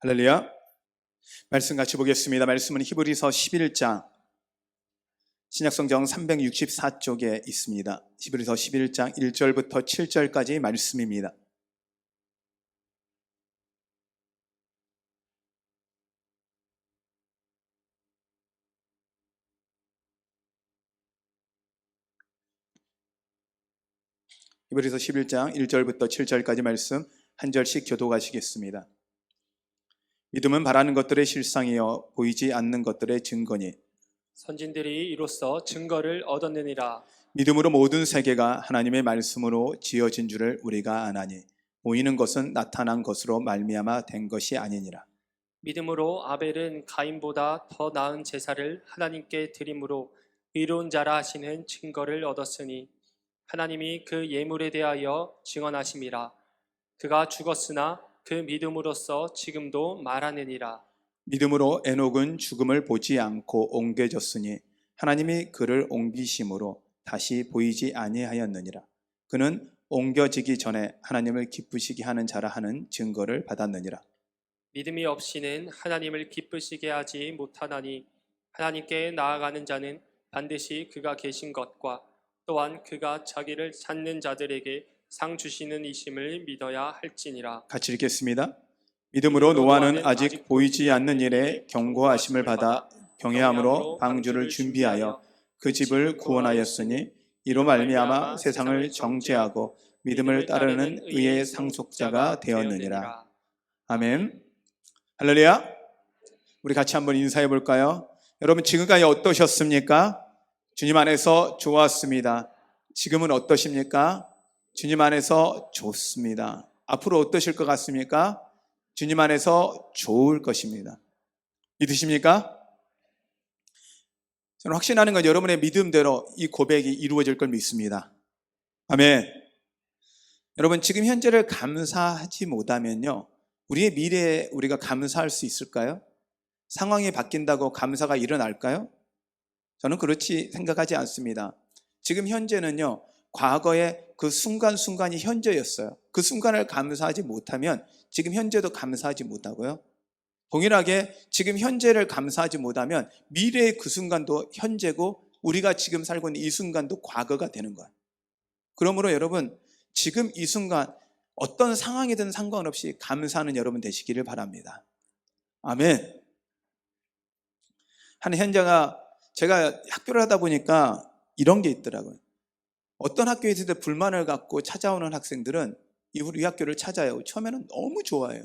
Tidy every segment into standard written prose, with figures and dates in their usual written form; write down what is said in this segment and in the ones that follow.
할렐루야. 말씀 같이 보겠습니다. 말씀은 히브리서 11장 신약성경 364쪽에 있습니다. 히브리서 11장 1절부터 7절까지의 말씀입니다. 히브리서 11장 1절부터 7절까지 말씀 한 절씩 교독하시겠습니다. 믿음은 바라는 것들의 실상이요 보이지 않는 것들의 증거니 선진들이 이로써 증거를 얻었느니라. 믿음으로 모든 세계가 하나님의 말씀으로 지어진 줄을 우리가 아나니 보이는 것은 나타난 것으로 말미암아 된 것이 아니니라. 믿음으로 아벨은 가인보다 더 나은 제사를 하나님께 드림으로 의로운 자라 하시는 증거를 얻었으니 하나님이 그 예물에 대하여 증언하심이라. 그가 죽었으나 그 믿음으로써 지금도 말하느니라. 믿음으로 에녹은 죽음을 보지 않고 옮겨졌으니 하나님이 그를 옮기심으로 다시 보이지 아니하였느니라. 그는 옮겨지기 전에 하나님을 기쁘시게 하는 자라 하는 증거를 받았느니라. 믿음이 없이는 하나님을 기쁘시게 하지 못하나니 하나님께 나아가는 자는 반드시 그가 계신 것과 또한 그가 자기를 찾는 자들에게 상 주시는 이심을 믿어야 할지니라. 같이 읽겠습니다. 믿음으로 노아는 아직 보이지 않는 일에 경고하심을 받아 경외함으로 방주를 준비하여 그 집을 구원하였으니 이로 말미암아 세상을 정죄하고 믿음을 따르는 의의 상속자가 되었느니라. 아멘. 할렐루야. 우리 같이 한번 인사해 볼까요? 여러분 지금까지 어떠셨습니까? 주님 안에서 좋았습니다. 지금은 어떠십니까? 주님 안에서 좋습니다. 앞으로 어떠실 것 같습니까? 주님 안에서 좋을 것입니다. 믿으십니까? 저는 확신하는 건 여러분의 믿음대로 이 고백이 이루어질 걸 믿습니다. 아멘. 여러분 지금 현재를 감사하지 못하면요, 우리의 미래에 우리가 감사할 수 있을까요? 상황이 바뀐다고 감사가 일어날까요? 저는 그렇지 생각하지 않습니다. 지금 현재는요, 과거의 그 순간순간이 현재였어요. 그 순간을 감사하지 못하면 지금 현재도 감사하지 못하고요, 동일하게 지금 현재를 감사하지 못하면 미래의 그 순간도 현재고 우리가 지금 살고 있는 이 순간도 과거가 되는 거예요. 그러므로 여러분 지금 이 순간 어떤 상황이든 상관없이 감사하는 여러분 되시기를 바랍니다. 아멘. 한 현자가, 제가 학교를 하다 보니까 이런 게 있더라고요. 어떤 학교에 있을 때 불만을 갖고 찾아오는 학생들은 우리 학교를 찾아요. 처음에는 너무 좋아해요.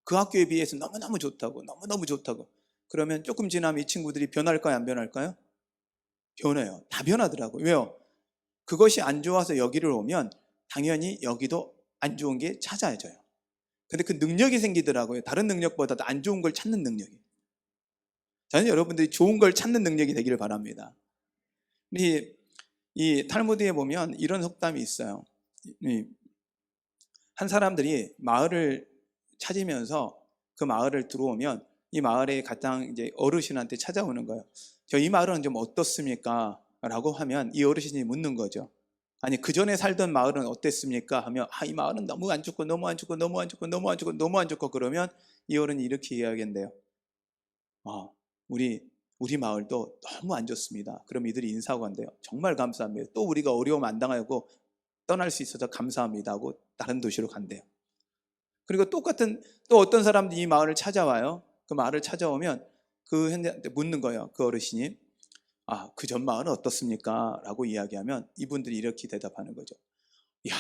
그 학교에 비해서 너무너무 좋다고, 너무너무 좋다고. 그러면 조금 지나면 이 친구들이 변할까요? 안 변할까요? 변해요. 다 변하더라고요. 왜요? 그것이 안 좋아서 여기를 오면 당연히 여기도 안 좋은 게 찾아져요. 근데 그 능력이 생기더라고요. 다른 능력보다도 안 좋은 걸 찾는 능력이. 저는 여러분들이 좋은 걸 찾는 능력이 되기를 바랍니다. 이 탈무드에 보면 이런 속담이 있어요. 한 사람들이 마을을 찾으면서 그 마을을 들어오면 이 마을의 가장 이제 어르신한테 찾아오는 거예요. 저 이 마을은 좀 어떻습니까? 라고 하면 이 어르신이 묻는 거죠. 아니 그 전에 살던 마을은 어땠습니까? 하면 이 마을은 너무 안 좋고 너무 안 좋고 너무 안 좋고 너무 안 좋고 너무 안 좋고. 그러면 이 어른이 이렇게 이야기한대요. 우리 마을도 너무 안 좋습니다. 그럼 이들이 인사하고 한대요. 정말 감사합니다. 또 우리가 어려움 안 당하고 떠날 수 있어서 감사합니다 하고 다른 도시로 간대요. 그리고 또 어떤 사람들이 이 마을을 찾아와요. 그 마을을 찾아오면 그 현대한테 묻는 거예요. 그 어르신이 그 전 마을은 어떻습니까? 라고 이야기하면 이분들이 이렇게 대답하는 거죠. 이야,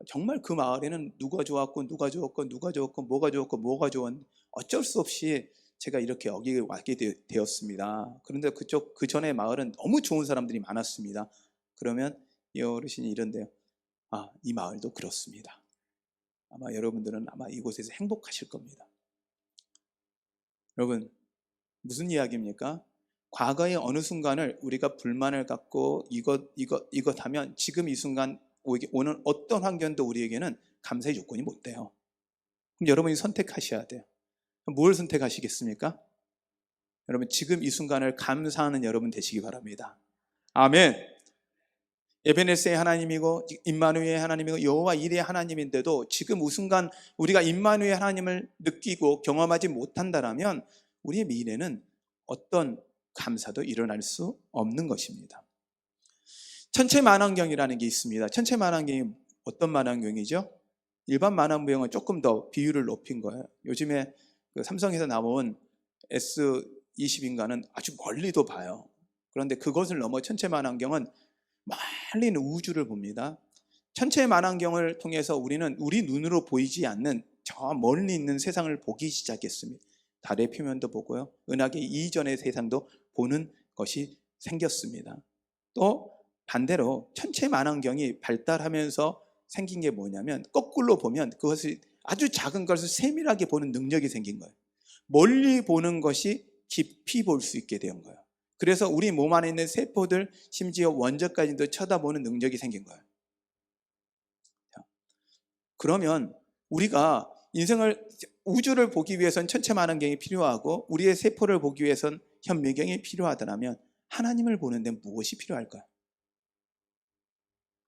정말 그 마을에는 누가 좋았고 누가 좋았고 누가 좋았고 뭐가 좋았고 뭐가 좋았는데 어쩔 수 없이 제가 이렇게 여기 와게 되었습니다. 그런데 그 전에 마을은 너무 좋은 사람들이 많았습니다. 그러면 이 어르신이 이런데요. 이 마을도 그렇습니다. 아마 여러분들은 이곳에서 행복하실 겁니다. 여러분 무슨 이야기입니까? 과거의 어느 순간을 우리가 불만을 갖고 이것 하면 지금 이 순간 오는 어떤 환경도 우리에게는 감사의 조건이 못 돼요. 그럼 여러분이 선택하셔야 돼요. 뭘 선택하시겠습니까? 여러분 지금 이 순간을 감사하는 여러분 되시기 바랍니다. 아멘. 에베네스의 하나님이고 임마누엘의 하나님이고 여호와 이레의 하나님인데도 지금 우순간 우리가 임마누엘 하나님을 느끼고 경험하지 못한다라면 우리의 미래는 어떤 감사도 일어날 수 없는 것입니다. 천체만환경이라는 게 있습니다. 천체만환경이 어떤 만환경이죠? 일반 만환경은 조금 더 비율을 높인 거예요. 요즘에 그 삼성에서 나온 S20인가는 아주 멀리도 봐요. 그런데 그것을 넘어 천체만환경은 멀리 있는 우주를 봅니다. 천체만환경을 통해서 우리는 우리 눈으로 보이지 않는 저 멀리 있는 세상을 보기 시작했습니다. 달의 표면도 보고요, 은하계 이전의 세상도 보는 것이 생겼습니다. 또 반대로 천체만환경이 발달하면서 생긴 게 뭐냐면 거꾸로 보면 그것을 아주 작은 것을 세밀하게 보는 능력이 생긴 거예요. 멀리 보는 것이 깊이 볼 수 있게 된 거예요. 그래서 우리 몸 안에 있는 세포들, 심지어 원자까지도 쳐다보는 능력이 생긴 거예요. 그러면 우리가 우주를 보기 위해선 천체만환경이 필요하고 우리의 세포를 보기 위해선 현미경이 필요하더라면 하나님을 보는 데는 무엇이 필요할까요?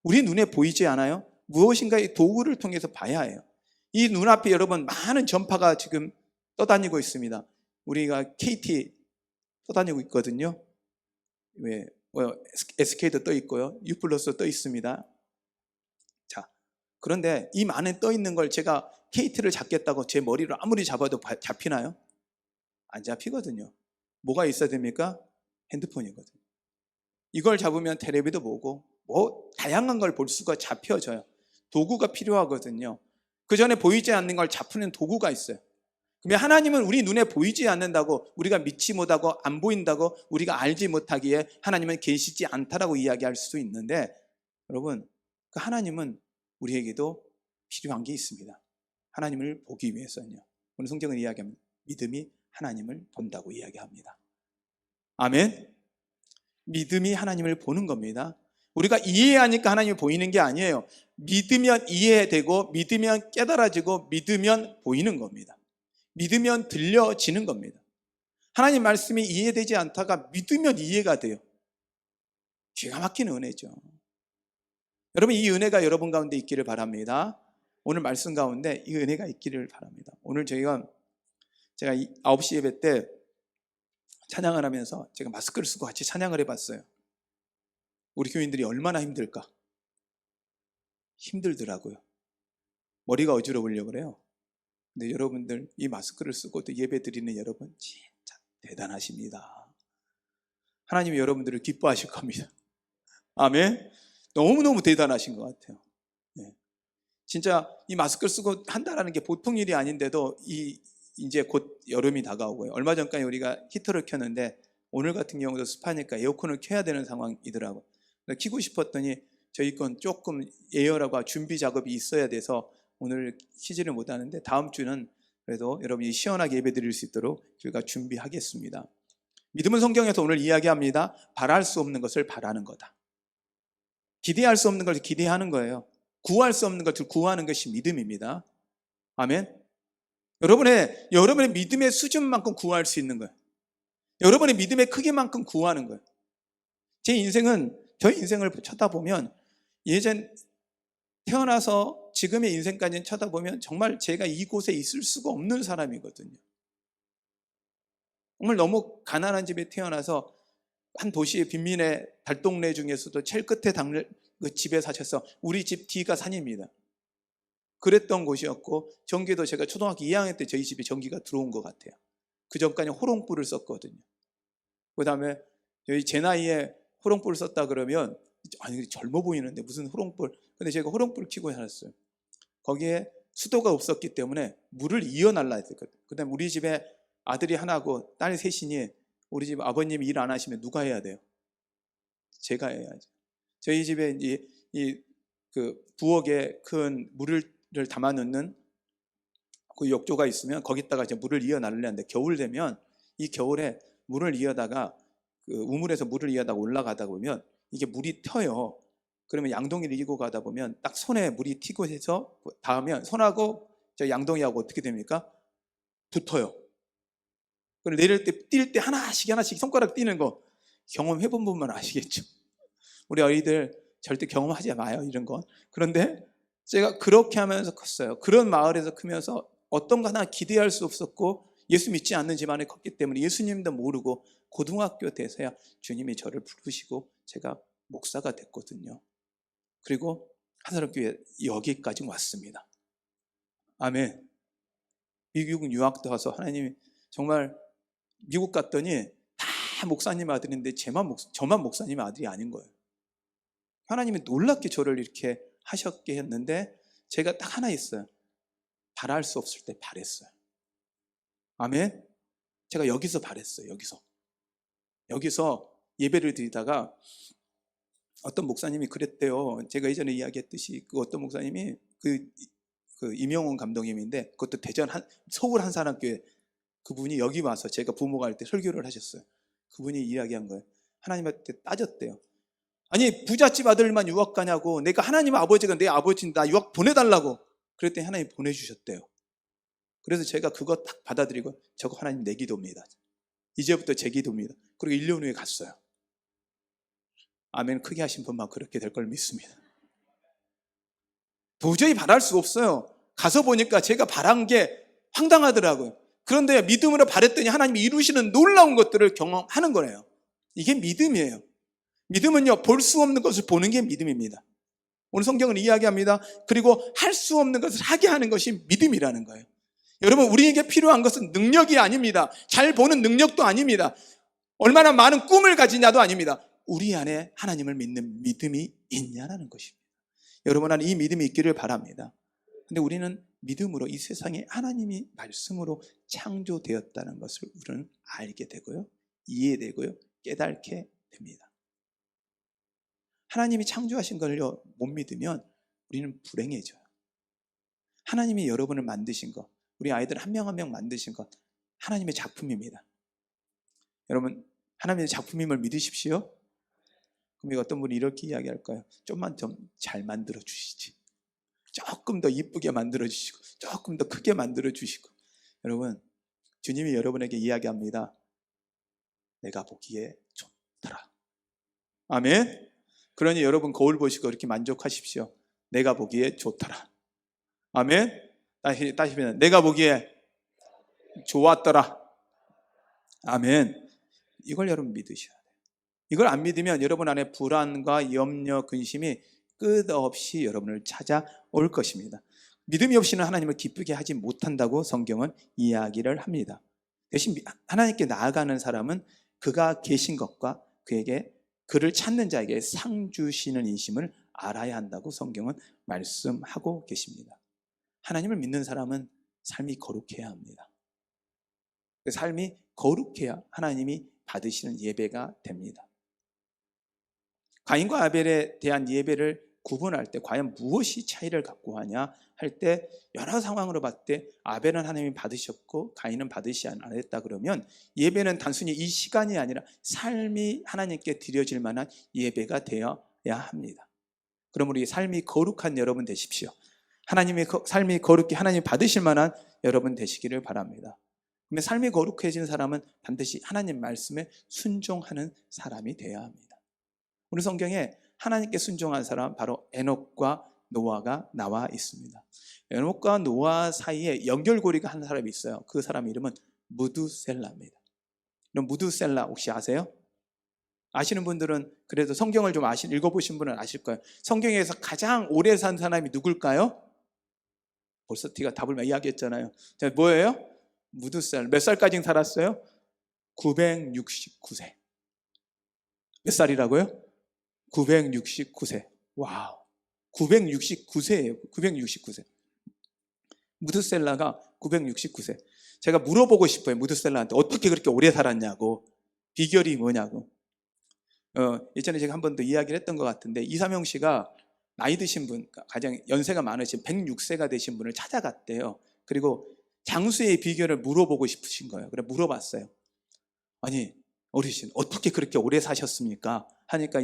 우리 눈에 보이지 않아요? 무엇인가의 도구를 통해서 봐야 해요. 이 눈앞에 여러분 많은 전파가 지금 떠다니고 있습니다. 우리가 KT 떠다니고 있거든요. SK도 떠 있고요, U+ 떠 있습니다. 자, 그런데 이 많은 떠 있는 걸 제가 KT를 잡겠다고 제 머리를 아무리 잡아도 잡히나요? 안 잡히거든요. 뭐가 있어야 됩니까? 핸드폰이거든요. 이걸 잡으면 텔레비도 보고 다양한 걸 볼 수가 잡혀져요. 도구가 필요하거든요. 그 전에 보이지 않는 걸 잡는 도구가 있어요. 그러면 하나님은 우리 눈에 보이지 않는다고, 우리가 믿지 못하고 안 보인다고, 우리가 알지 못하기에 하나님은 계시지 않다라고 이야기할 수도 있는데, 여러분, 그 하나님은 우리에게도 필요한 게 있습니다. 하나님을 보기 위해서는요. 오늘 성경은 이야기합니다. 믿음이 하나님을 본다고 이야기합니다. 아멘. 믿음이 하나님을 보는 겁니다. 우리가 이해하니까 하나님이 보이는 게 아니에요. 믿으면 이해되고, 믿으면 깨달아지고, 믿으면 보이는 겁니다. 믿으면 들려지는 겁니다. 하나님 말씀이 이해되지 않다가 믿으면 이해가 돼요. 기가 막힌 은혜죠. 여러분, 이 은혜가 여러분 가운데 있기를 바랍니다. 오늘 말씀 가운데 이 은혜가 있기를 바랍니다. 오늘 제가 9시 예배 때 찬양을 하면서 제가 마스크를 쓰고 같이 찬양을 해봤어요. 우리 교인들이 얼마나 힘들까? 힘들더라고요. 머리가 어지러우려고 그래요. 근데 여러분들 이 마스크를 쓰고 또 예배 드리는 여러분 진짜 대단하십니다. 하나님이 여러분들을 기뻐하실 겁니다. 아멘. 너무너무 대단하신 것 같아요. 네. 진짜 이 마스크를 쓰고 한다라는 게 보통 일이 아닌데도 이제 곧 여름이 다가오고요. 얼마 전까지 우리가 히터를 켰는데 오늘 같은 경우도 습하니까 에어컨을 켜야 되는 상황이더라고요. 켜고 싶었더니 저희 건 조금 예열하고 준비 작업이 있어야 돼서 오늘 키지를 못하는데 다음 주는 그래도 여러분이 시원하게 예배 드릴 수 있도록 저희가 준비하겠습니다. 믿음은 성경에서 오늘 이야기합니다. 바랄 수 없는 것을 바라는 거다. 기대할 수 없는 것을 기대하는 거예요. 구할 수 없는 것을 구하는 것이 믿음입니다. 아멘. 여러분의 믿음의 수준만큼 구할 수 있는 거예요. 여러분의 믿음의 크기만큼 구하는 거예요. 저희 인생을 쳐다보면 예전 태어나서 지금의 인생까지 쳐다보면 정말 제가 이곳에 있을 수가 없는 사람이거든요. 정말 너무 가난한 집에 태어나서 한 도시의 빈민의 달동네 중에서도 제일 끝에 그 집에 사셔서 우리 집 뒤가 산입니다. 그랬던 곳이었고 전기도 제가 초등학교 2학년 때 저희 집에 전기가 들어온 것 같아요. 그 전까지 호롱불을 썼거든요. 그 다음에 여기 제 나이에 호롱불을 썼다 그러면 아니 젊어 보이는데 무슨 호롱불. 근데 제가 호롱불을 켜고 살았어요. 거기에 수도가 없었기 때문에 물을 이어날라야 됐거든요. 그 다음에 우리 집에 아들이 하나고 딸 셋이니 우리 집 아버님이 일 안 하시면 누가 해야 돼요? 제가 해야죠. 저희 집에 그 부엌에 큰 물을 담아 넣는 그 욕조가 있으면 거기다가 이제 물을 이어날려는데 겨울 되면 이 겨울에 물을 이어다가 그 우물에서 물을 이어다가 올라가다 보면 이게 물이 튀어요. 그러면 양동이를 이고 가다 보면 딱 손에 물이 튀고 해서 닿으면 손하고 저 양동이하고 어떻게 됩니까? 붙어요. 그리고 내릴 때 뛸 때 하나씩 손가락 띄는 거 경험해본 분만 아시겠죠? 우리 아이들 절대 경험하지 마요, 이런 건. 그런데 제가 그렇게 하면서 컸어요. 그런 마을에서 크면서 어떤 거 하나 기대할 수 없었고 예수 믿지 않는 집안에 컸기 때문에 예수님도 모르고 고등학교 돼서야 주님이 저를 부르시고 제가 목사가 됐거든요. 그리고 하늘학교에 여기까지 왔습니다. 아멘. 미국 유학도 가서 하나님이 정말 미국 갔더니 다 목사님 아들인데 저만 목사님 아들이 아닌 거예요. 하나님이 놀랍게 저를 이렇게 하셨게 했는데 제가 딱 하나 있어요. 바랄 수 없을 때 바랬어요. 아멘. 제가 여기서 바랬어요. 여기서 예배를 드리다가 어떤 목사님이 그랬대요. 제가 예전에 이야기했듯이 그 어떤 목사님이 그 임영훈 감독님인데 그것도 서울 한사람교회 그분이 여기 와서 제가 부모가 할 때 설교를 하셨어요. 그분이 이야기한 거예요. 하나님한테 따졌대요. 아니 부잣집 아들만 유학 가냐고. 내가 하나님 아버지가 내 아버지인데 나 유학 보내달라고. 그랬더니 하나님 보내주셨대요. 그래서 제가 그거 딱 받아들이고 저거 하나님 내 기도입니다. 이제부터 제 기도입니다. 그리고 1년 후에 갔어요. 아멘. 크게 하신 분만 그렇게 될 걸 믿습니다. 도저히 바랄 수 없어요. 가서 보니까 제가 바란 게 황당하더라고요. 그런데 믿음으로 바랬더니 하나님이 이루시는 놀라운 것들을 경험하는 거예요. 이게 믿음이에요. 믿음은요, 볼 수 없는 것을 보는 게 믿음입니다. 오늘 성경은 이야기합니다. 그리고 할 수 없는 것을 하게 하는 것이 믿음이라는 거예요. 여러분, 우리에게 필요한 것은 능력이 아닙니다. 잘 보는 능력도 아닙니다. 얼마나 많은 꿈을 가지냐도 아닙니다. 우리 안에 하나님을 믿는 믿음이 있냐라는 것입니다. 여러분 안에 이 믿음이 있기를 바랍니다. 근데 우리는 믿음으로 이 세상에 하나님이 말씀으로 창조되었다는 것을 우리는 알게 되고요, 이해되고요, 깨닫게 됩니다. 하나님이 창조하신 걸요 못 믿으면 우리는 불행해져요. 하나님이 여러분을 만드신 것, 우리 아이들 한 명 한 명 만드신 것, 하나님의 작품입니다. 여러분, 하나님의 작품임을 믿으십시오. 그럼 어떤 분이 이렇게 이야기할까요? 좀만 좀 잘 만들어 주시지. 조금 더 이쁘게 만들어 주시고, 조금 더 크게 만들어 주시고. 여러분, 주님이 여러분에게 이야기합니다. 내가 보기에 좋더라. 아멘. 그러니 여러분 거울 보시고 이렇게 만족하십시오. 내가 보기에 좋더라. 아멘. 다시 내가 보기에 좋았더라. 아멘. 이걸 여러분 믿으셔야 돼요. 이걸 안 믿으면 여러분 안에 불안과 염려, 근심이 끝없이 여러분을 찾아올 것입니다. 믿음이 없이는 하나님을 기쁘게 하지 못한다고 성경은 이야기를 합니다. 대신 하나님께 나아가는 사람은 그가 계신 것과 그를 찾는 자에게 상 주시는 인심을 알아야 한다고 성경은 말씀하고 계십니다. 하나님을 믿는 사람은 삶이 거룩해야 합니다. 그 삶이 거룩해야 하나님이 받으시는 예배가 됩니다. 가인과 아벨에 대한 예배를 구분할 때 과연 무엇이 차이를 갖고 하냐 할 때 여러 상황으로 봤을 때 아벨은 하나님이 받으셨고 가인은 받으시지 않았다 그러면 예배는 단순히 이 시간이 아니라 삶이 하나님께 드려질 만한 예배가 되어야 합니다. 그럼 우리 삶이 거룩한 여러분 되십시오. 하나님의 삶이 거룩히 하나님 받으실 만한 여러분 되시기를 바랍니다. 그러면 삶이 거룩해진 사람은 반드시 하나님 말씀에 순종하는 사람이 되어야 합니다. 오늘 성경에 하나님께 순종한 사람 바로 에녹과 노아가 나와 있습니다. 에녹과 노아 사이에 연결고리가 한 사람이 있어요. 그 사람 이름은 무두셀라입니다. 그럼 무두셀라 혹시 아세요? 아시는 분들은 그래도 성경을 좀 읽어보신 분은 아실 거예요. 성경에서 가장 오래 산 사람이 누굴까요? 벌써 티가 답을 이야기했잖아요. 자, 뭐예요? 무두셀라. 몇 살까지 살았어요? 969세. 몇 살이라고요? 969세. 와우. 969세예요. 969세. 무드셀라가 969세. 제가 물어보고 싶어요. 무드셀라한테 어떻게 그렇게 오래 살았냐고. 비결이 뭐냐고. 예전에 제가 한 번 더 이야기를 했던 것 같은데 이삼영 씨가 나이 드신 분, 가장 연세가 많으신 106세가 되신 분을 찾아갔대요. 그리고 장수의 비결을 물어보고 싶으신 거예요. 그래 물어봤어요. 아니 어르신 어떻게 그렇게 오래 사셨습니까? 하니까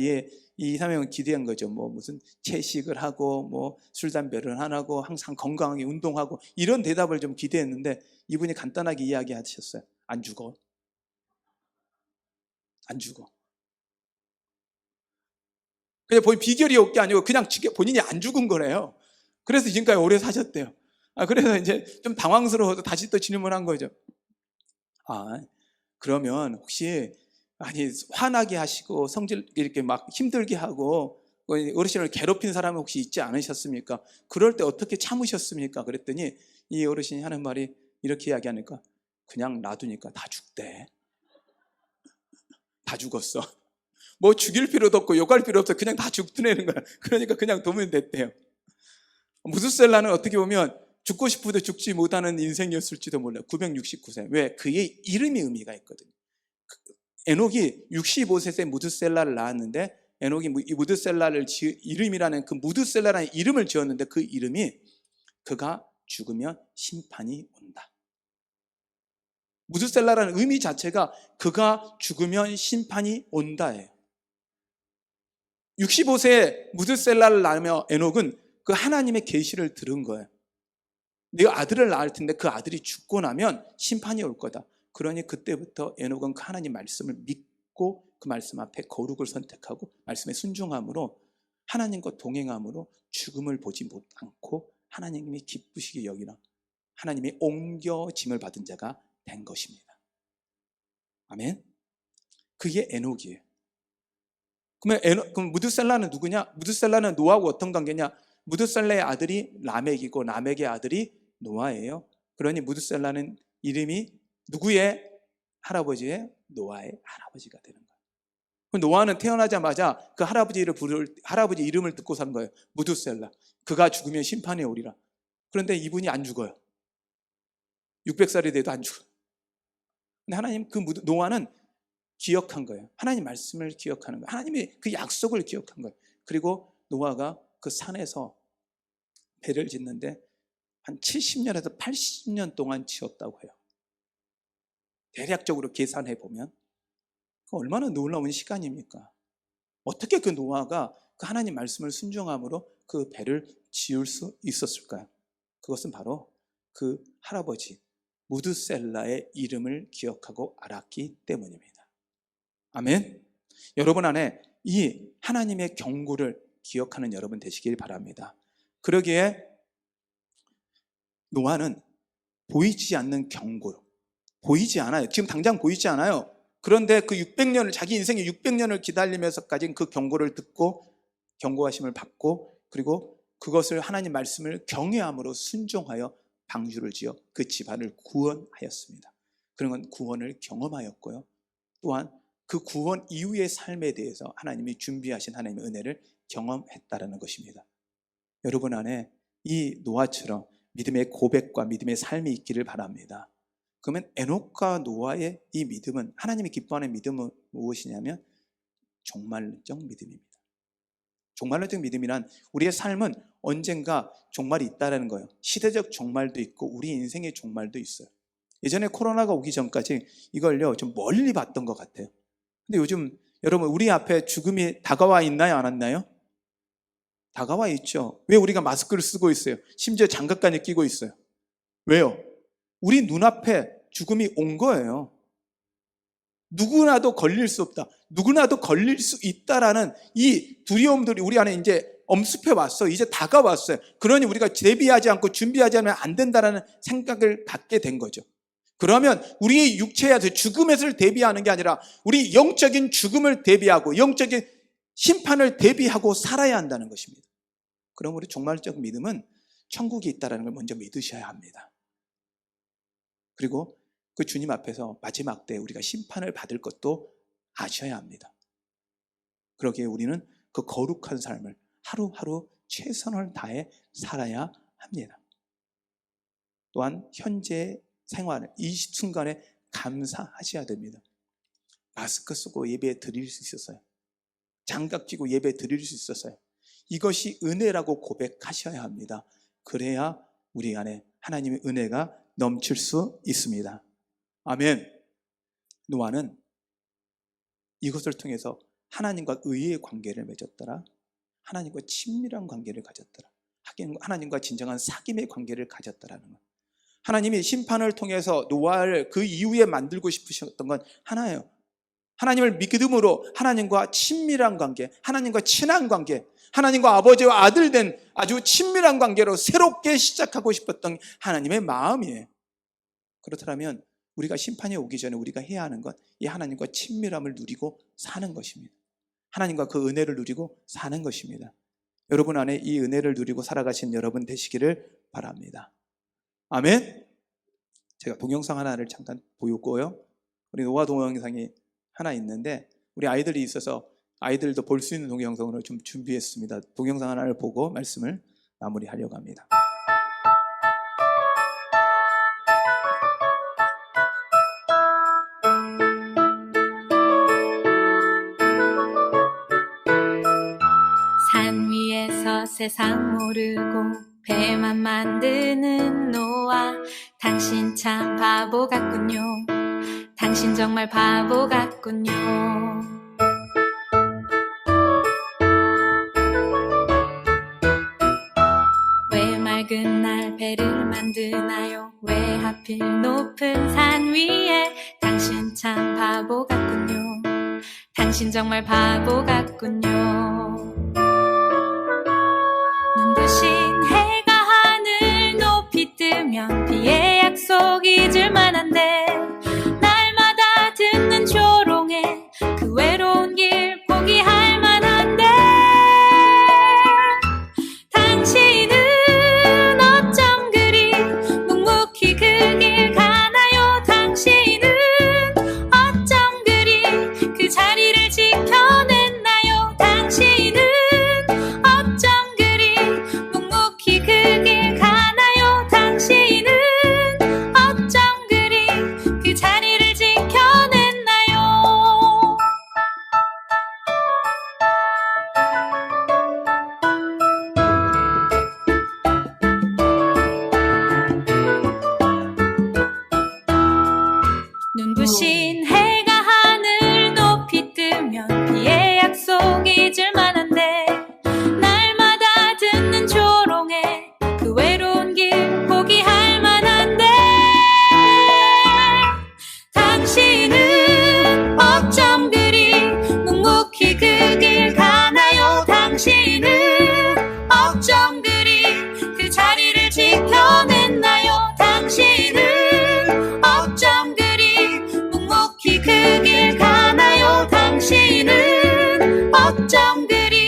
이삼영은 기대한 거죠. 뭐 무슨 채식을 하고 뭐 술 담배를 안 하고 항상 건강하게 운동하고 이런 대답을 좀 기대했는데 이분이 간단하게 이야기하셨어요. 안 죽어. 안 죽어. 그냥 비결이 없게 아니고 그냥 본인이 안 죽은 거래요. 그래서 지금까지 오래 사셨대요. 그래서 이제 좀 당황스러워서 다시 또 질문한 거죠. 그러면 혹시 화나게 하시고 성질 이렇게 막 힘들게 하고 어르신을 괴롭힌 사람이 혹시 있지 않으셨습니까? 그럴 때 어떻게 참으셨습니까? 그랬더니 이 어르신이 하는 말이 이렇게 이야기하니까 그냥 놔두니까 다 죽대. 다 죽었어. 뭐 죽일 필요도 없고 욕할 필요 없어. 그냥 다 죽더라는 거야. 그러니까 그냥 두면 됐대요. 무드셀라는 어떻게 보면 죽고 싶어도 죽지 못하는 인생이었을지도 몰라요. 969세. 왜? 그의 이름이 의미가 있거든요. 에녹이 65세 때 무드셀라를 낳았는데 에녹이 이 무드셀라를 이름이라는 그 무드셀라라는 이름을 지었는데 그 이름이 그가 죽으면 심판이 온다. 무드셀라라는 의미 자체가 그가 죽으면 심판이 온다예요. 65세에 무드셀라를 낳으며 에녹은 그 하나님의 계시를 들은 거예요. 네가 아들을 낳을 텐데 그 아들이 죽고 나면 심판이 올 거다. 그러니 그때부터 에녹은 그 하나님 말씀을 믿고 그 말씀 앞에 거룩을 선택하고 말씀에 순종함으로 하나님과 동행함으로 죽음을 보지 않고 하나님이 기쁘시게 여기나 하나님이 옮겨짐을 받은 자가 된 것입니다. 아멘. 그게 에녹이에요. 그럼 무드셀라는 누구냐? 무드셀라는 노아하고 어떤 관계냐? 무드셀라의 아들이 라멕이고 라멕의 아들이 노아예요. 그러니 무드셀라는 이름이 누구의 할아버지의? 노아의 할아버지가 되는 거예요. 노아는 태어나자마자 그 할아버지 이름을 듣고 산 거예요. 무드셀라. 그가 죽으면 심판에 오리라. 그런데 이분이 안 죽어요. 600살이 돼도 안 죽어요. 근데 하나님 노아는 기억한 거예요. 하나님 말씀을 기억하는 거예요. 하나님의 그 약속을 기억한 거예요. 그리고 노아가 그 산에서 배를 짓는데 한 70년에서 80년 동안 지었다고 해요. 대략적으로 계산해 보면 얼마나 놀라운 시간입니까? 어떻게 그 노아가 그 하나님 말씀을 순종함으로 그 배를 지을 수 있었을까요? 그것은 바로 그 할아버지 무드셀라의 이름을 기억하고 알았기 때문입니다. 아멘. 여러분 안에 이 하나님의 경고를 기억하는 여러분 되시길 바랍니다. 그러기에 노아는 보이지 않는 경고, 보이지 않아요. 지금 당장 보이지 않아요. 그런데 그 600년을 자기 인생의 600년을 기다리면서까지 그 경고를 듣고 경고하심을 받고 그리고 그것을 하나님 말씀을 경외함으로 순종하여 방주를 지어 그 집안을 구원하였습니다. 그런 건 구원을 경험하였고요. 또한 그 구원 이후의 삶에 대해서 하나님이 준비하신 하나님의 은혜를 경험했다라는 것입니다. 여러분 안에 이 노아처럼 믿음의 고백과 믿음의 삶이 있기를 바랍니다. 그러면 에녹과 노아의 이 믿음은 하나님이 기뻐하는 믿음은 무엇이냐면 종말론적 믿음입니다. 종말론적 믿음이란 우리의 삶은 언젠가 종말이 있다는 거예요. 시대적 종말도 있고 우리 인생의 종말도 있어요. 예전에 코로나가 오기 전까지 이걸요 좀 멀리 봤던 것 같아요. 근데 요즘 여러분 우리 앞에 죽음이 다가와 있나요? 안 왔나요? 다가와 있죠. 왜 우리가 마스크를 쓰고 있어요? 심지어 장갑까지 끼고 있어요. 왜요? 우리 눈앞에 죽음이 온 거예요. 누구나도 걸릴 수 없다. 누구나도 걸릴 수 있다라는 이 두려움들이 우리 안에 이제 엄습해 왔어. 이제 다가왔어요. 그러니 우리가 대비하지 않고 준비하지 않으면 안 된다라는 생각을 갖게 된 거죠. 그러면 우리의 육체에서 죽음을 대비하는 게 아니라 우리 영적인 죽음을 대비하고 영적인 심판을 대비하고 살아야 한다는 것입니다. 그럼 우리 종말적 믿음은 천국이 있다는 걸 먼저 믿으셔야 합니다. 그리고 그 주님 앞에서 마지막 때 우리가 심판을 받을 것도 아셔야 합니다. 그러기에 우리는 그 거룩한 삶을 하루하루 최선을 다해 살아야 합니다. 또한 현재 생활, 이 순간에 감사하셔야 됩니다. 마스크 쓰고 예배 드릴 수 있었어요. 장갑 끼고 예배 드릴 수 있었어요. 이것이 은혜라고 고백하셔야 합니다. 그래야 우리 안에 하나님의 은혜가 넘칠 수 있습니다. 아멘. 노아는 이것을 통해서 하나님과 의의 관계를 맺었더라. 하나님과 친밀한 관계를 가졌더라. 하나님과 진정한 사귐의 관계를 가졌다라는 것. 하나님이 심판을 통해서 노아를 그 이후에 만들고 싶으셨던 건 하나예요. 하나님을 믿음으로 하나님과 친밀한 관계, 하나님과 친한 관계, 하나님과 아버지와 아들 된 아주 친밀한 관계로 새롭게 시작하고 싶었던 하나님의 마음이에요. 그렇다면 우리가 심판이 오기 전에 우리가 해야 하는 것, 이 하나님과 친밀함을 누리고 사는 것입니다. 하나님과 그 은혜를 누리고 사는 것입니다. 여러분 안에 이 은혜를 누리고 살아가신 여러분 되시기를 바랍니다. 아멘. 제가 동영상 하나를 잠깐 보였고요. 우리 노아 동영상이 하나 있는데 우리 아이들이 있어서 아이들도 볼 수 있는 동영상으로 좀 준비했습니다. 동영상 하나를 보고 말씀을 마무리하려고 합니다. 산 위에서 세상 모르고 배만 만드는 노아, 당신 참 바보 같군요. 당신 정말 바보 같군요. 왜 맑은 날 배를 만드나요? 왜 하필 높은 산 위에? 당신 참 바보 같군요. 당신 정말 바보 같군요. 눈부신 해가 하늘 높이 뜨면 비의 약속 잊을 만한데, 날마다 듣는 조롱에 그 외로운 길 포기할 만한데, 당신은 어쩜 그리 묵묵히 그 길 가나요? 당신은 어쩜 그리 그 자리를 지켜냈나요? 당신은 어쩜 그리 묵묵히 그 길 가나요? 당신은 어쩜 그리 그 자리를 지켜냈나요? 눈부신 해가 하늘 높이 뜨면 비의 약속 잊을 만한데, 날마다 듣는 조롱에 그 외로운 길 포기할 만한데, 당신은 어쩜 그리 묵묵히 그 길 가나요? 당신은 어쩜 그리 그 자리를 지켜냈나요? 당신은 어쩜 그리 묵묵히 그 길 가나요? 당신은 어쩜 그리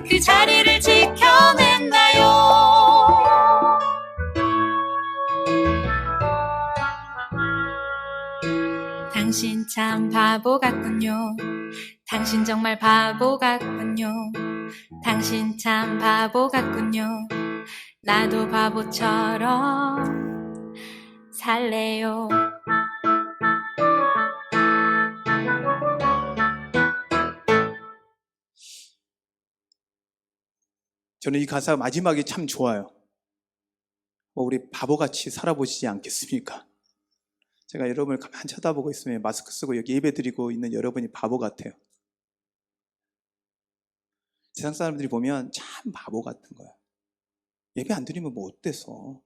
그 자리를 지켜냈나요? 당신 참 바보 같군요. 당신 정말 바보 같군요. 당신 참 바보 같군요. 나도 바보처럼 살래요. 저는 이 가사 마지막이 참 좋아요. 우리 바보같이 살아보시지 않겠습니까? 제가 여러분을 가만히 쳐다보고 있으면 마스크 쓰고 여기 예배 드리고 있는 여러분이 바보 같아요. 세상 사람들이 보면 참 바보 같은 거예요. 예배 안 드리면 뭐 어때서?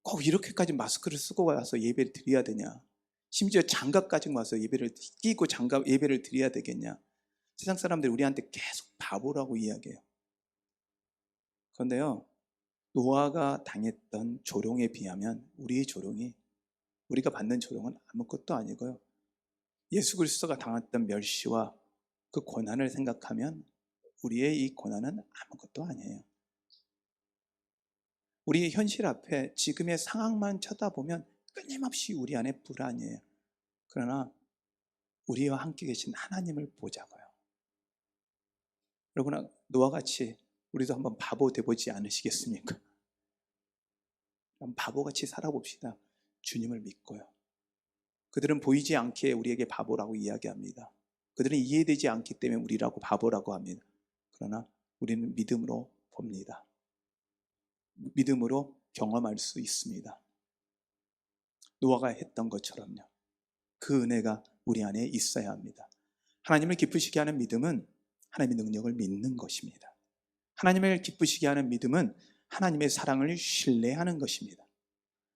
꼭 이렇게까지 마스크를 쓰고 와서 예배를 드려야 되냐? 심지어 장갑까지 와서 예배를 끼고 장갑 예배를 드려야 되겠냐? 세상 사람들이 우리한테 계속 바보라고 이야기해요. 그런데요, 노아가 당했던 조롱에 비하면 우리의 조롱이, 우리가 받는 조롱은 아무것도 아니고요, 예수 그리스도가 당했던 멸시와 그 고난을 생각하면 우리의 이 고난은 아무것도 아니에요. 우리의 현실 앞에 지금의 상황만 쳐다보면 끊임없이 우리 안에 불안이에요. 그러나 우리와 함께 계신 하나님을 보자고요. 여러분, 노아같이 우리도 한번 바보 돼보지 않으시겠습니까? 바보같이 살아봅시다. 주님을 믿고요. 그들은 보이지 않게 우리에게 바보라고 이야기합니다. 그들은 이해되지 않기 때문에 우리라고 바보라고 합니다. 그러나 우리는 믿음으로 봅니다. 믿음으로 경험할 수 있습니다. 노아가 했던 것처럼요. 그 은혜가 우리 안에 있어야 합니다. 하나님을 기쁘시게 하는 믿음은 하나님의 능력을 믿는 것입니다. 하나님을 기쁘시게 하는 믿음은 하나님의 사랑을 신뢰하는 것입니다.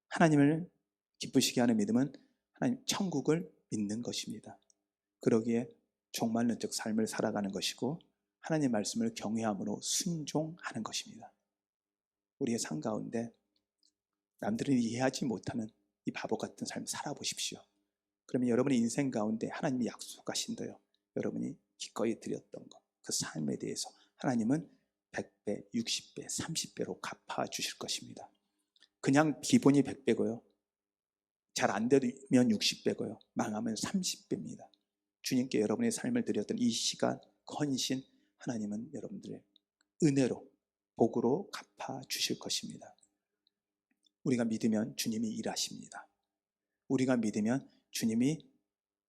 하나님을 기쁘시게 하는 믿음은 하나님 천국을 믿는 것입니다. 그러기에 종말론적 삶을 살아가는 것이고 하나님 말씀을 경외함으로 순종하는 것입니다. 우리의 삶 가운데 남들은 이해하지 못하는 이 바보 같은 삶을 살아보십시오. 그러면 여러분의 인생 가운데 하나님이 약속하신 대로 여러분이 기꺼이 드렸던 것, 그 삶에 대해서 하나님은 100배, 60배, 30배로 갚아주실 것입니다. 그냥 기본이 100배고요. 잘 안 되면 60배고요. 망하면 30배입니다. 주님께 여러분의 삶을 드렸던 이 시간, 헌신, 하나님은 여러분들의 은혜로, 복으로 갚아주실 것입니다. 우리가 믿으면 주님이 일하십니다. 우리가 믿으면 주님이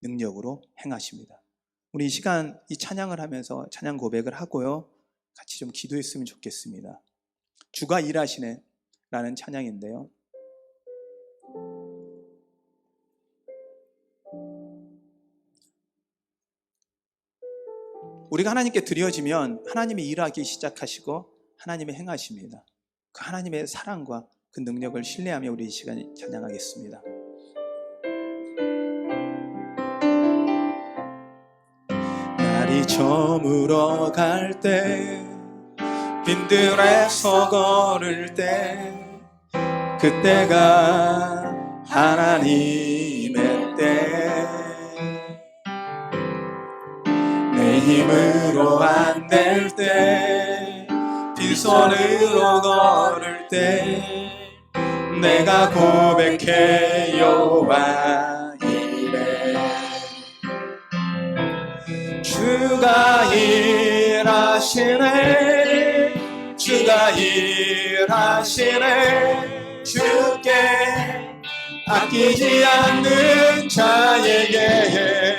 능력으로 행하십니다. 우리 이 시간 이 찬양을 하면서 찬양 고백을 하고요. 같이 좀 기도했으면 좋겠습니다. 주가 일하시네 라는 찬양인데요. 우리가 하나님께 드려지면 하나님이 일하기 시작하시고 하나님이 행하십니다. 그 하나님의 사랑과 그 능력을 신뢰하며 우리 이 시간에 찬양하겠습니다. 날이 저물어 갈 때 빈들에서 걸을 때 그때가 하나님의 때 내 힘으로 안 될 때 빈손으로 걸을 때 내가 고백해 여호와 이래 주가 일하시네 주가 일하시네 주께 아끼지 않는 자에게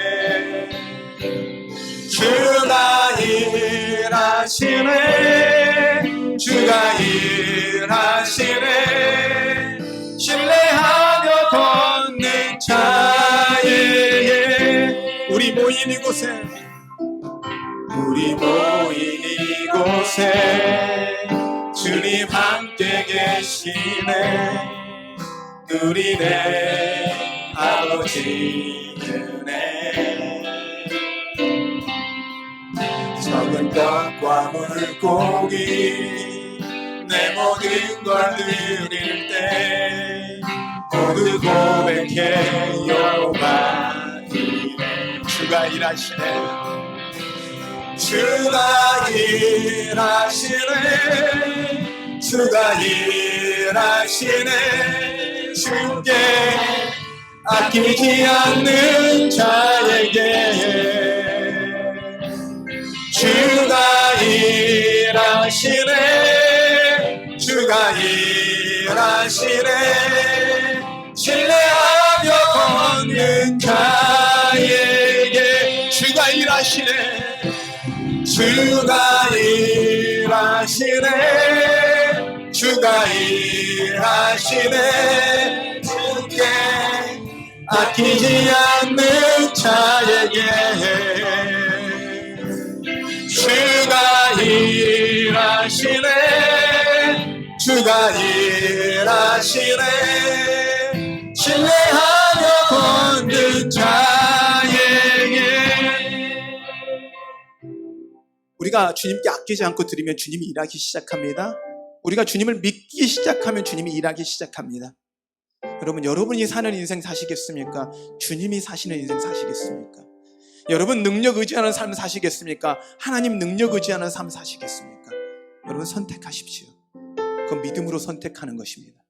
주가 일하시네 주가 일하시네 신뢰하며 걷는 자에게 우리 모인 이곳에 주님 함께 계시네 누리네 아버지 은혜 적은 떡과 물고기 내 모든 걸 드릴 때 모두 고백해 여호와 이래 주가 일하시네 주가 일하시네 주가 일하시네 주께 아끼지 않는 자에게 주가 일하시네 주가 일하시네 신뢰하며 걷는 자에게 주가 일하시네 주가 일하시네 주가 일하시네 주께 아끼지 않는 자에게 주가 일하시네 주가 일하시네 신뢰하며 걷는 자에게 우리가 주님께 아끼지 않고 드리면 주님이 일하기 시작합니다. 우리가 주님을 믿기 시작하면 주님이 일하기 시작합니다. 여러분, 여러분이 사는 인생 사시겠습니까? 주님이 사시는 인생 사시겠습니까? 여러분 능력 의지하는 삶 사시겠습니까? 하나님 능력 의지하는 삶 사시겠습니까? 여러분 선택하십시오. 그건 믿음으로 선택하는 것입니다.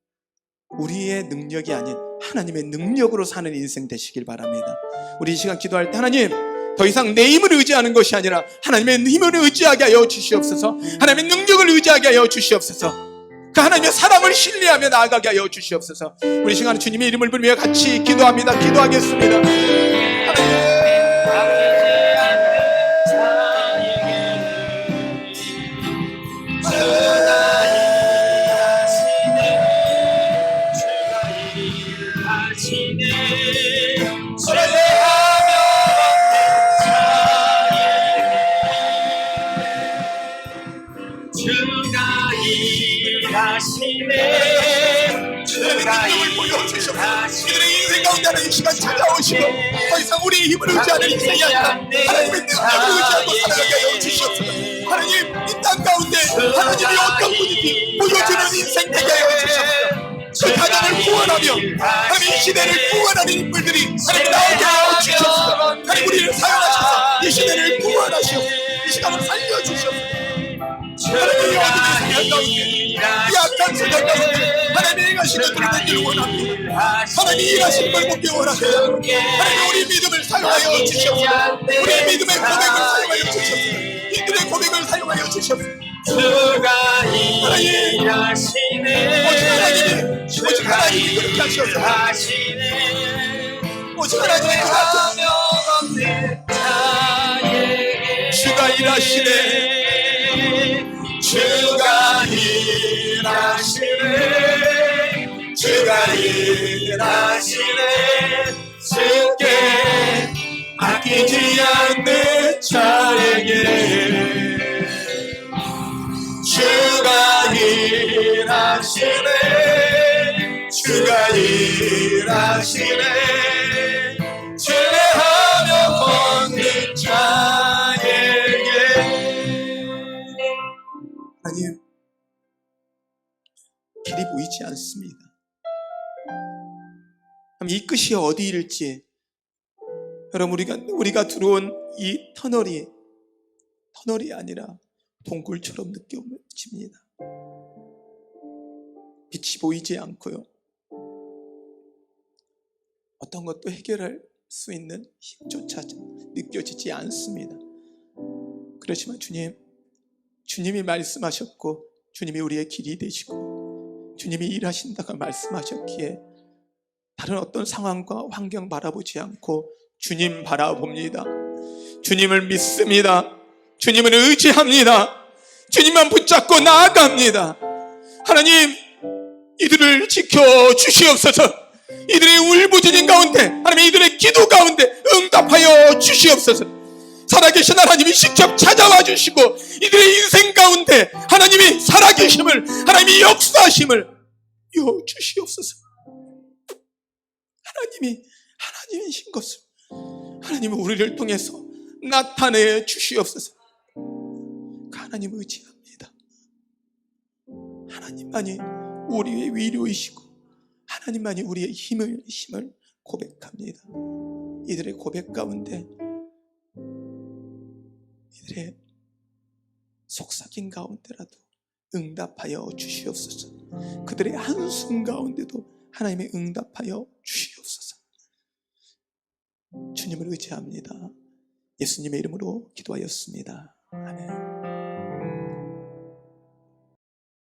우리의 능력이 아닌 하나님의 능력으로 사는 인생 되시길 바랍니다. 우리 이 시간 기도할 때 하나님 더 이상 내 힘을 의지하는 것이 아니라 하나님의 힘을 의지하게 하여 주시옵소서. 하나님의 능력을 의지하게 하여 주시옵소서. 그 하나님의 사랑을 신뢰하며 나아가게 하여 주시옵소서. 우리 시간에 주님의 이름을 부르며 같이 기도합니다. 기도하겠습니다. 하나님 주가 능력을 보여주셔서 이들의 인생 가운데 하나님 시간 찾아오시고 더 이상 우리의 힘을 의지하는 인생이 아니라 하나님의 능력을 의지하고 살아가게 하여 주시옵소서. 하나님 이 땅 가운데 하나님이 어떤 분인지 보여주는 인생 되게 하여 주시옵소서. 그 가정을 구원하며 하나님 이 시대를 구원하는 인물들이 하나님 나오게 하여 주시옵소서. 하나님 우리를 사용하셔서 이 시대를 구원하시옵소서. 이 시간을 살려주시옵소서. 하나님의 어둠의 세상 가운데 이 악한 세상 가운데 하나님이 행하시는 그런 일을 원합니다. 하나님이 일하시는 걸 보기 원하세요. 하나님 우리 믿음을 사용하여 주시옵소서. 우리의 믿음의 고백을 사용하여 주시옵소서. 이들의 고백을 사용하여 주시옵소서. 주가 일하시네 오직 하나님이 그렇게 하시옵소서. 오직 하나님이 그렇게 하시옵소서. 주가 일하시네. 주가 일하시네 주가 일하시네 주께 아끼지 않는 자에게 주가 일하시네 주가 일하시네 죄하며 걷는 자에게 하나님 길이 보이지 않습니다. 이 끝이 어디일지 여러분 우리가 들어온 이 터널이 아니라 동굴처럼 느껴집니다. 빛이 보이지 않고요. 어떤 것도 해결할 수 있는 힘조차 느껴지지 않습니다. 그렇지만 주님이 말씀하셨고 주님이 우리의 길이 되시고 주님이 일하신다고 말씀하셨기에 다른 어떤 상황과 환경 바라보지 않고 주님 바라봅니다. 주님을 믿습니다. 주님을 의지합니다. 주님만 붙잡고 나아갑니다. 하나님 이들을 지켜주시옵소서. 이들의 울부짖음 가운데 하나님 이들의 기도 가운데 응답하여 주시옵소서. 살아계신 하나님이 직접 찾아와 주시고 이들의 인생 가운데 하나님이 살아계심을 하나님이 역사하심을 주시옵소서. 하나님이신 것을 하나님은 우리를 통해서 나타내 주시옵소서. 하나님을 의지합니다. 하나님만이 우리의 위로이시고 하나님만이 우리의 힘을 고백합니다. 이들의 고백 가운데 이들의 속삭임 가운데라도 응답하여 주시옵소서. 그들의 한숨 가운데도 하나님의 응답하여 주시옵소서. 주님을 의지합니다. 예수님의 이름으로 기도하였습니다. 아멘.